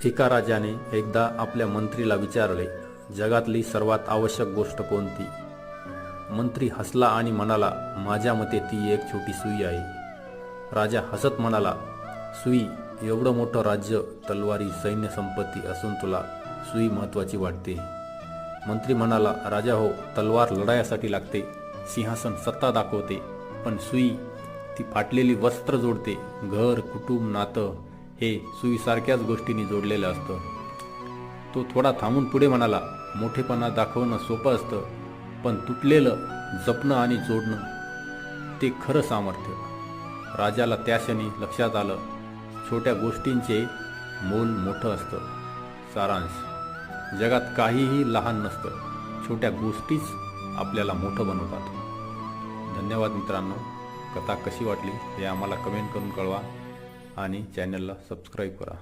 एका राजाने एकदा आपल्या मंत्रीला विचारले, जगातली सर्वात आवश्यक गोष्ट कोणती? मंत्री हसला आणि म्हणाला, माझ्या मते ती एक छोटी सुई आहे. राजा हसत म्हणाला, सुई? एवढं मोठं राज्य, तलवारी, सैन्य संपत्ती असून तुला सुई महत्वाची वाटते? मंत्री म्हणाला, राजा हो, तलवार लढायासाठी लागते, सिंहासन सत्ता दाखवते, पण सुई ती फाटलेली वस्त्र जोडते. घर, कुटुंब, नातं हे सुईसारख्याच गोष्टींनी जोडलेलं असतं. तो थोडा थांबून पुढे म्हणाला, मोठेपणा दाखवणं सोपं असतं, पण तुटलेलं जपणं आणि जोडणं ते खरं सामर्थ्य. राजाला त्या क्षणी लक्षात आलं, छोट्या गोष्टींचे मोल मोठं असतं. सारांश: जगात काहीही लहान नसतं, छोट्या गोष्टीच आपल्याला मोठं बनवतात. धन्यवाद मित्रांनो. कथा कशी वाटली हे आम्हाला कमेंट करून कळवा आणि चॅनलला सबस्क्राईब करा.